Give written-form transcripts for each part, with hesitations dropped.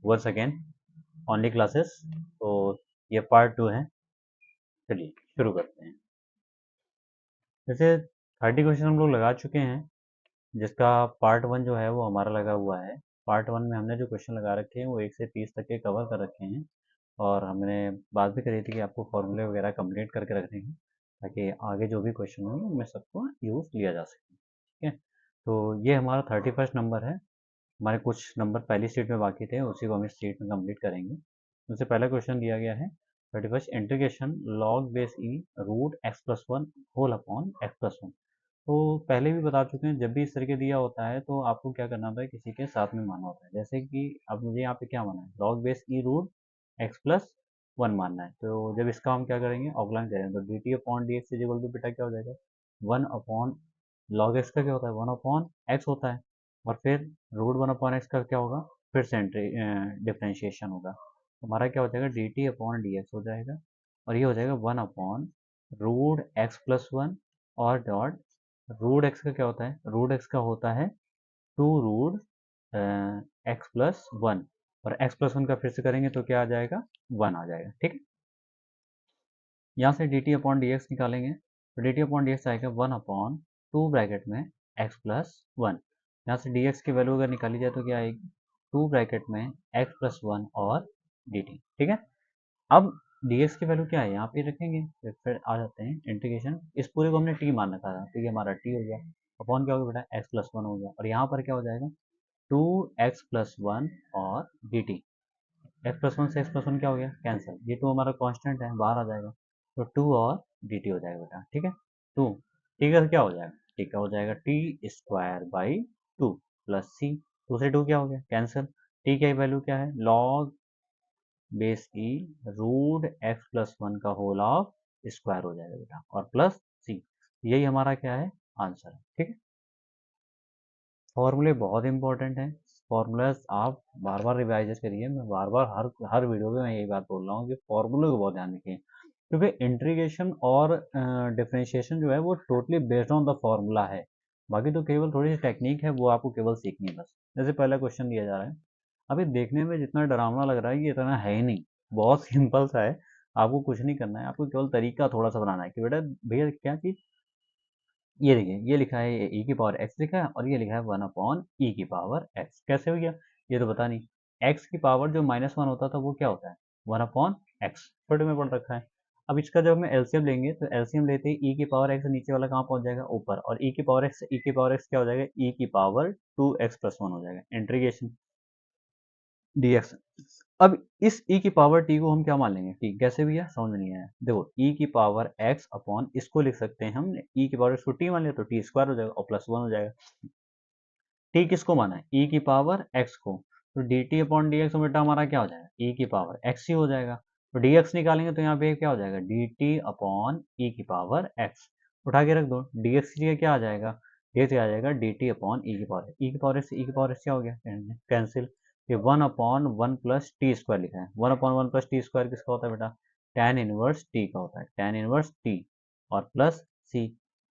Once again only classes. तो ये part 2 है। चलिए शुरू करते हैं। जैसे 30 क्वेश्चन हम लोग लगा चुके हैं, जिसका पार्ट 1 जो है वो हमारा लगा हुआ है। पार्ट 1 में हमने जो क्वेश्चन लगा रखे हैं वो 1 से 30 तक के कवर कर रखे हैं, और हमने बात भी करी थी कि आपको फॉर्मूले वगैरह कंप्लीट करके रखने हैं ताकि आगे जो भी क्वेश्चन होंगे उनमें सबको यूज़ लिया जा सके। ठीक है, तो ये हमारा 31st नंबर है। हमारे कुछ नंबर पहली सीट में बाकी थे, उसी को हम इस सीट में कंप्लीट करेंगे। उससे पहला क्वेश्चन दिया गया है 31st, इंटीग्रेशन लॉग बेस ई root x plus one whole upon x plus one. तो पहले भी बता चुके हैं, जब भी इस तरह के दिया होता है तो आपको क्या करना होता है, किसी के साथ में मानना होता है। जैसे कि अब मुझे यहाँ पे क्या मानना है, लॉग बेस ई रूट एक्स प्लस वन मानना है। तो जब इसका हम क्या करेंगे, अवकलन करेंगे, तो D T upon D X is equal to बेटा क्या हो जाएगा, वन अपॉन लॉग एक्स का क्या होता है, वन अपॉन एक्स होता है, और फिर रूट वन अपॉन एक्स का क्या होगा, फिर से डिफ्रेंशिएशन होगा। तो हमारा क्या हो जाएगा, D T upon D X हो जाएगा, और ये हो जाएगा one upon root x plus one, और डॉट रूट एक्स का क्या होता है, रूट एक्स का होता है two root x plus one, और एक्स प्लस वन का फिर से करेंगे तो क्या आ जाएगा, वन आ जाएगा। ठीक है, यहाँ से D T upon D x निकालेंगे, तो D T upon D x आएगा वन अपॉन टू ब्रैकेट में एक्स प्लस वन। यहाँ से डी एक्स की वैल्यू अगर निकाली जाए तो क्या आएगी, टू ब्रैकेट में एक्स प्लस वन और डी टी। ठीक है, अब डी एक्स की वैल्यू क्या है, यहाँ पे रखेंगे, फिर आ जाते हैं इंटीग्रेशन। इस पूरे को हमने टी मान रखा था, तो ये हमारा टी हो गया, अपॉन क्या हो गया बेटा, एक्स प्लस वन हो गया, और यहाँ पर क्या हो जाएगा, टू एक्स प्लस वन और D T. X plus one से एक्स प्लस वन क्या हो गया, कैंसिल, ये टू हमारा कांस्टेंट है, बाहर आ जाएगा, तो टू और डी टी हो जाएगा बेटा। ठीक है, टू टी का क्या हो जाएगा, टी का हो जाएगा T square by two plus C, two से टू क्या हो गया, कैंसिल, टी की वैल्यू क्या है, लॉग बेस ई रूट एक्स प्लस वन का होल ऑफ स्क्वायर हो जाएगा बेटा, और प्लस सी। यही हमारा क्या है, आंसर है। ठीक है, फॉर्मूले बहुत इंपॉर्टेंट हैं। फॉर्मूलाज आप बार बार रिवाइज करिए, मैं बार बार हर वीडियो में मैं यही बात बोल रहा हूँ कि फॉर्मूले को बहुत ध्यान रखिए, क्योंकि इंटीग्रेशन और डिफरेंशिएशन जो है वो totally based on the formula है। बाकी तो केवल थोड़ी सी टेक्निक है, वो आपको केवल सीखनी है बस। जैसे पहला क्वेश्चन दिया जा रहा है, अभी देखने में जितना डरावना लग रहा है ये इतना है ही नहीं, बहुत सिंपल सा है। आपको कुछ नहीं करना है, आपको केवल तरीका थोड़ा सा बनाना है कि बेटा भैया क्या चीज़, ये देखिए, ये लिखा है, ये ई की पावर एक्स लिखा है, और ये लिखा है वन अपॉन ई की पावर एक्स। कैसे हो गया, ये तो पता नहीं। एक्स की पावर जो माइनस वन होता था वो क्या होता है, वन अपॉन एक्स, छोटे में पढ़ रखा है। अब इसका जब हम एलसीएम लेंगे तो एलसीएम लेते ही ई की पावर एक्स नीचे वाला कहाँ पहुंच जाएगा, ऊपर, और ई की पावर एक्स, ई की पावर एक्स क्या हो जाएगा, ई की power two X plus one हो जाएगा, इंटीग्रेशन dx। अब इस e की पावर t को हम क्या मान लेंगे, t कैसे भी है समझ नहीं आया। देखो e की पावर x अपॉन इसको लिख सकते हैं हम, e की पावर x को t मान लिया तो t स्क्वायर हो जाएगा और प्लस वन हो जाएगा। t किसको माना है, e की पावर x को, तो dt अपॉन डी एक्स बेटा हमारा क्या हो जाएगा, e की पावर x ही हो जाएगा। तो dx निकालेंगे तो यहाँ पे क्या हो जाएगा, dt अपॉन e की पावर x, उठा के रख दो, dx की जगह क्या आ जाएगा, dx आ जाएगा dt अपॉन e की पावर, e की पावर x, e की पावर x क्या हो गया, कैंसिल। ये one upon one plus T square लिखा है, one upon one plus T square किसका होता है बेटा, tan इनवर्स टी का होता है, tan इनवर्स टी, और प्लस सी।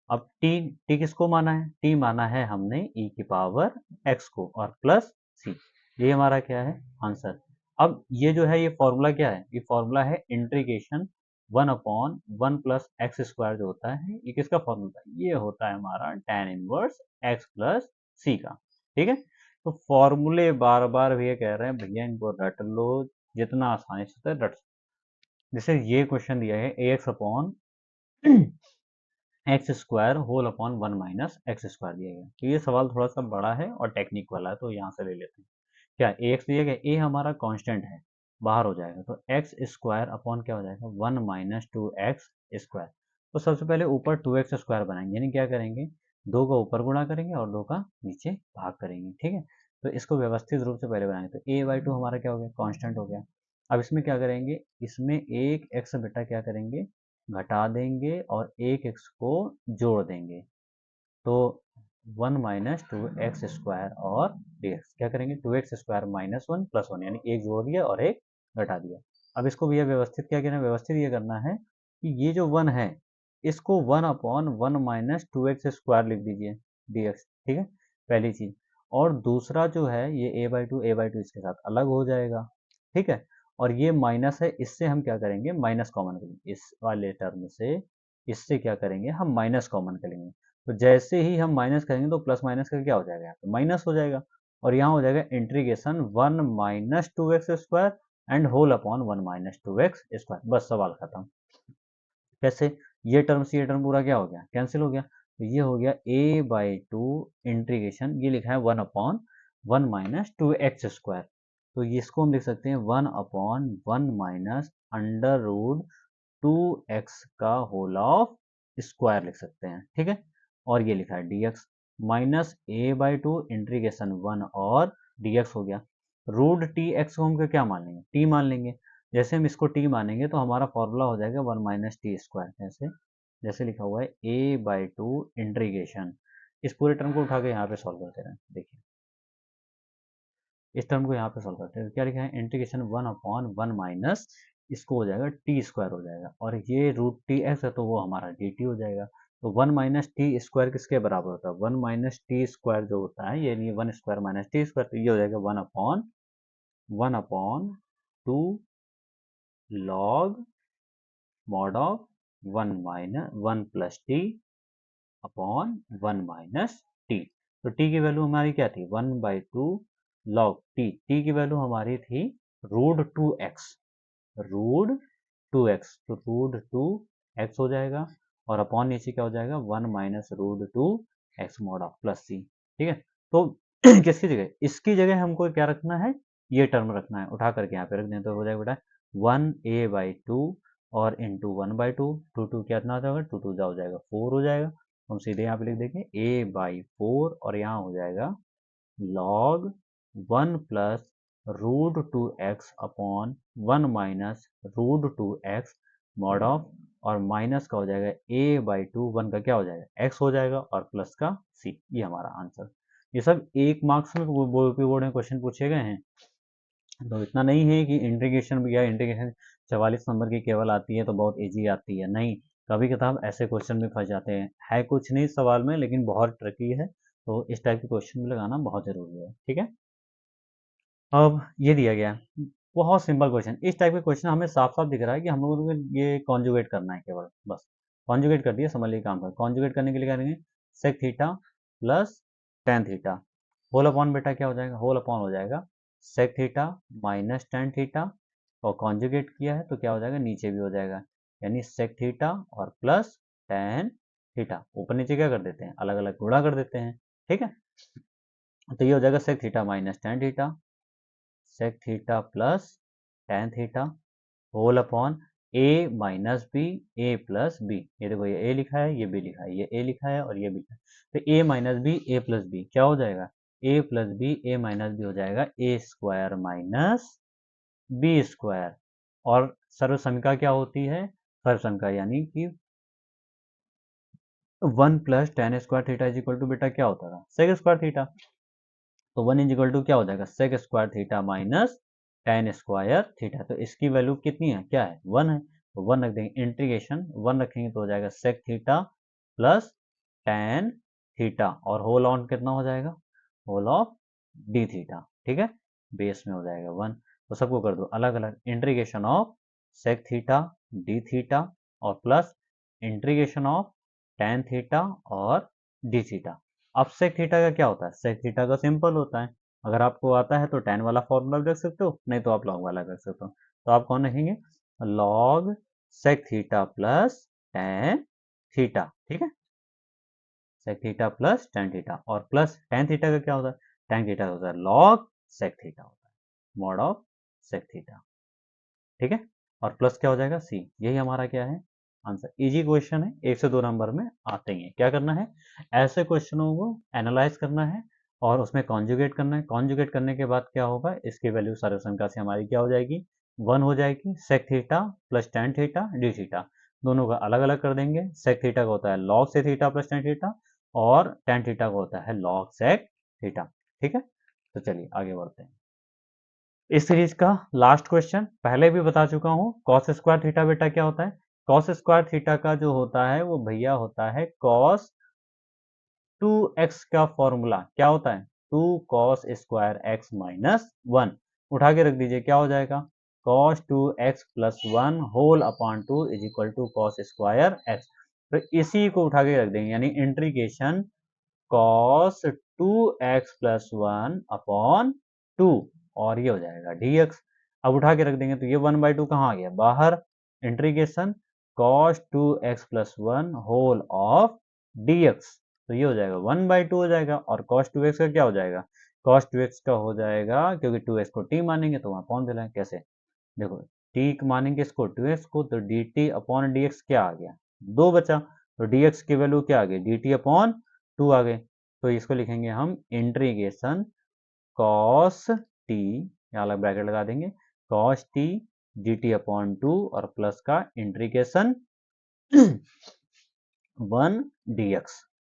अब टी, टी किसको माना है, टी माना है हमने e की पावर x को, और प्लस सी, ये हमारा क्या है, आंसर। अब ये जो है ये फॉर्मूला क्या है, ये फॉर्मूला है integration one upon one plus x square जो होता है, ये किसका फॉर्मूला है, ये होता है हमारा tan इनवर्स x प्लस सी का। ठीक है, तो फॉर्मूले बार बार भैया कह रहे हैं, भैया इनको रट लो, जितना आसानी से रट। जैसे ये क्वेश्चन दिया है a x upon x square whole upon one minus x square दिया गया, तो ये सवाल थोड़ा सा बड़ा है और टेक्निक वाला है, तो यहाँ से ले लेते हैं। क्या ए एक्स दिया गया, ए हमारा कांस्टेंट है, बाहर हो जाएगा, तो एक्स स्क्वायर अपॉन क्या हो जाएगा, one minus two X square. तो सबसे पहले ऊपर टू एक्स स्क्वायर बनाएंगे, यानी क्या करेंगे, दो का ऊपर गुणा करेंगे और दो का नीचे भाग करेंगे। ठीक है, तो इसको व्यवस्थित रूप से पहले बनाएंगे, तो ए बाई टू हमारा क्या हो गया, कांस्टेंट हो गया। अब इसमें क्या करेंगे, इसमें एक एक्स बेटा क्या करेंगे, घटा देंगे, और एक एक्स को जोड़ देंगे, तो one minus two X square और डी एक्स क्या करेंगे, two X square minus one plus one, यानी एक जोड़ दिया और एक घटा दिया। अब इसको भैया व्यवस्थित क्या करना है, व्यवस्थित ये करना है कि ये जो वन है इसको one upon one minus two X square लिख दीजिए डी एक्स। ठीक है, पहली चीज। और दूसरा जो है ये a/2 इसके साथ अलग हो जाएगा, ठीक है। और ये माइनस है, इससे हम क्या करेंगे, माइनस कॉमन करेंगे, इस वाले टर्म से इससे क्या करेंगे, हम माइनस कॉमन करेंगे। तो जैसे ही हम माइनस करेंगे तो प्लस माइनस का क्या हो जाएगा, यहाँ पे माइनस हो जाएगा, और यहाँ हो जाएगा integration 1 minus 2x² and whole upon 1 minus 2x²। बस सवाल खत्म। कैसे, ये टर्म से ये टर्म पूरा क्या हो गया, कैंसिल हो गया। तो ये हो गया a/2 इंटीग्रेशन, ये लिखा है 1 अपॉन 1 माइनस 2x²। तो इसको हम लिख सकते हैं 1 upon 1 minus under root 2x का होल ऑफ स्क्वायर लिख सकते हैं, ठीक है। और ये लिखा है dx माइनस a/2 इंटीग्रेशन 1 और dx हो गया। रूट टी एक्स को हम क्या मान लेंगे, t मान लेंगे। जैसे हम इसको t मानेंगे तो हमारा फॉर्मूला हो जाएगा 1 माइनस टी स्क्वायर। जैसे जैसे लिखा हुआ है a/2 इंटीग्रेशन, इस पूरे टर्म को उठा के यहाँ पे सॉल्व करते रहें। देखिए इस टर्म को यहाँ पे सॉल्व करते हैं, क्या लिखा है, इंटीग्रेशन 1 अपॉन 1 माइनस, इसको हो जाएगा टी स्क्वायर हो जाएगा, और ये रूट टी एक्स है तो वो हमारा डी टी हो जाएगा। तो 1 माइनस टी स्क्वायर किसके बराबर होता है, 1 माइनस टी स्क्वायर जो होता है, ये नहीं 1 स्क्वायर माइनस टी स्क्वायर, तो ये हो जाएगा 1 upon 2 log mod of 1 plus T upon 1 minus T. तो टी की वैल्यू हमारी क्या थी, 1/2 लॉग टी, टी की वैल्यू हमारी थी रूट 2x, रूट 2x, तो रूट 2x हो जाएगा, और अपॉन नीचे क्या हो जाएगा, 1 minus root 2x mod of plus c, ठीक है। तो किसकी जगह, इसकी जगह हमको क्या रखना है, ये टर्म रखना है, उठा करके यहाँ पे रख दें तो हो जाएगा बेटा 1a/2 और इंटू 1/2, 2 कितना हो जाएगा, 2 हो जाएगा 4 हो जाएगा। हम सीधे यहाँ पे लिख देंगे a/4, और यहाँ हो जाएगा log 1 plus root 2x upon 1 minus root 2x mod of, और माइनस का हो जाएगा a/2, 1 का क्या हो जाएगा, x हो जाएगा, और प्लस का c। ये हमारा आंसर। ये सब 1 मार्क्स में बोर्ड में क्वेश्चन पूछे गए हैं। तो इतना नहीं है कि इंटीग्रेशन या इंटीग्रेशन 44 नंबर की केवल आती है तो बहुत इजी आती है, नहीं, कभी कभार ऐसे क्वेश्चन में फंस जाते हैं, है कुछ नहीं सवाल में लेकिन बहुत ट्रिकी है, तो इस टाइप के क्वेश्चन में लगाना बहुत जरूरी है, ठीक है। अब ये दिया गया है बहुत सिंपल क्वेश्चन, इस टाइप के क्वेश्चन हमें साफ साफ दिख रहा है कि हम लोगों को ये कॉन्जुगेट करना है, केवल बस कॉन्जुगेट कर दिया, समझ लीजिए काम कर। कॉन्जुगेट करने के लिए क्या करेंगे, sec theta plus tan theta, whole upon बेटा क्या हो जाएगा, होल अपॉन हो जाएगा sec theta minus tan theta, और कॉन्जुगेट किया है तो क्या हो जाएगा, नीचे भी हो जाएगा, यानी सेक थीटा और प्लस टेन थीटा, ऊपर नीचे क्या कर देते हैं, अलग अलग गुणा कर देते हैं, ठीक है। तो ये हो जाएगा sec theta minus tan theta, sec theta plus tan theta, whole upon a minus B, A plus b, ये देखो ये ए लिखा है, ये बी लिखा है, ये ए लिखा है और ये बी लिखा है, तो A minus B A plus B क्या हो जाएगा, A plus B, A minus B हो जाएगा A square minus B square. और सर्वसंख्या क्या होती है, सर्वसंख्या यानी कि 1 plus tan square theta is equal to बेटा क्या होता था, सेक स्क्वायर थीटा, तो 1 इज इक्वल टू क्या हो जाएगा, sec square theta minus tan square theta, तो इसकी वैल्यू कितनी है, क्या है, 1 है, तो 1 रख देंगे, इंटीग्रेशन 1 रखेंगे तो हो जाएगा sec theta plus tan theta, और होल ऑन कितना हो जाएगा, होल ऑफ डी थीटा, ठीक है, बेस में हो जाएगा 1। तो सबको कर दो अलग अलग, integration of sec theta D theta और plus integration of tan theta और डी थीटा। अब सेक थीटा का क्या होता है, सेक थीटा का सिंपल होता है, अगर आपको आता है तो टेन वाला फॉर्मूला भी रख सकते हो, नहीं तो आप लॉग वाला रख सकते हो। तो आप कौन रखेंगे, log sec theta plus tan theta, ठीक है, sec theta plus tan theta, और प्लस टेन थीटा का क्या होता है, टेन थीटा होता है लॉग सेक थीटा होता है, मॉड ऑफ सेक थीटा, ठीक है, और प्लस क्या हो जाएगा सी। यही हमारा क्या है आंसर। इजी क्वेश्चन है, 1 से 2 नंबर में आते ही है। क्या करना है, ऐसे क्वेश्चनों को एनालाइज करना है और उसमें कॉन्जुगेट करना है। कॉन्जुगेट करने के बाद क्या होगा, इसकी वैल्यू सर्वसंख्या से हमारी क्या हो जाएगी, 1 हो जाएगी, sec theta plus tan theta D theta, दोनों का अलग अलग कर देंगे। सेक थीटा का होता है लॉग से थीटा प्लस टेन थीटा, और टेन थीटा का होता है लॉग सेक थीटा, ठीक है। तो चलिए आगे बढ़ते हैं। इस सीरीज का लास्ट क्वेश्चन पहले भी बता चुका हूं, कॉस स्क्वायर थीटा बेटा क्या होता है, कॉस स्क्वायर थीटा का जो होता है वो भैया होता है कॉस 2x का फॉर्मूला क्या होता है, two cos square X minus 1। उठा के रख दीजिए, क्या हो जाएगा, cos 2x plus 1 whole upon 2 is equal to cos square X. तो इसी को उठा के रख देंगे, यानी integration cos 2x plus 1 upon 2, और ये हो जाएगा dx। अब उठा के रख देंगे तो ये 1/2 कहाँ आ गया बाहर, integration cos 2x plus 1 whole of dx, तो ये हो जाएगा 1/2 हो जाएगा। और cos 2x का क्या हो जाएगा, cos 2x का हो जाएगा, क्योंकि 2x को t मानेंगे तो वहां अपॉन दिलाएं, कैसे, देखो t मानेंगे इसको 2x को, तो dt अपॉन dx क्या आ गया, 2 बचा, तो dx की वैल्यू क्या आ गई, dt अपॉन 2 आ गई। तो इसको लिखेंगे हम इंट्रीगेशन cos t, यहाँ अलग ब्रैकेट लगा देंगे, cos t dt अपॉन 2 और प्लस का इंट्रीगेशन 1 dx,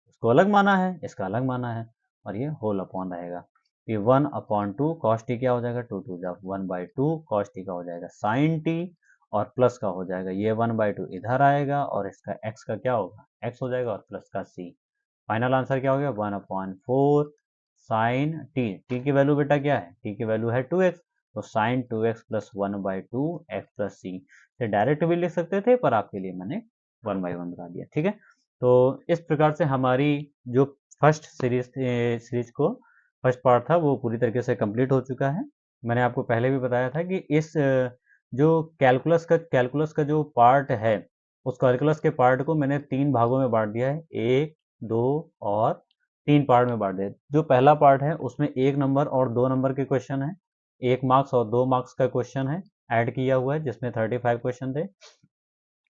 इसको अलग माना है, इसका अलग माना है, और ये होल अपॉन रहेगा। ये 1 अपॉन 2 cos t क्या हो जाएगा, 2 2 जा 1/2 cos t का हो जाएगा sin t, और प्लस का हो जाएगा ये 1/2 इधर आएगा, और इसका x का क्या होगा, x हो जाएगा, और प्लस का c। फाइनल आंसर क्या हो गया, 1/4 साइन t की वैल्यू बेटा क्या है, t की वैल्यू है 2x, तो sine 2x plus 1/2 x plus c। से डायरेक्ट भी लिख सकते थे, पर आपके लिए मैंने 1/1 बता दिया, ठीक है। तो इस प्रकार से हमारी जो फर्स्ट सीरीज को फर्स्ट पार्ट था वो पूरी तरीके से कंप्लीट हो चुका है। मैंने आपको पहले भी बताया था कि इस जो कैलकुलस का जो पार्ट है, उस कैलकुलस के पार्ट को मैंने 3 भागों में बांट दिया है, 1, 2 और 3 पार्ट में बांट दिया। जो पहला पार्ट है उसमें 1 नंबर और 2 नंबर के क्वेश्चन है, 1 मार्क्स और 2 मार्क्स का क्वेश्चन है ऐड किया हुआ है, जिसमें 35 क्वेश्चन थे।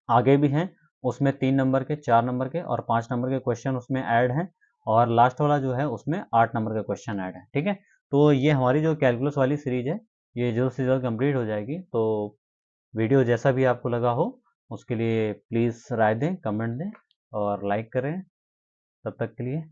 आगे भी हैं, उसमें 3 नंबर के, 4 नंबर के और 5 नंबर के क्वेश्चन उसमें ऐड हैं, और लास्ट वाला जो है उसमें 8 नंबर का क्वेश्चन ऐड है, ठीक है। तो ये हमारी जो कैलकुलस वाली सीरीज है, ये जल्द से जल्द कंप्लीट हो जाएगी। तो वीडियो जैसा भी आपको लगा हो उसके लिए प्लीज़ राय दें, कमेंट दें और लाइक करें। तब तक के लिए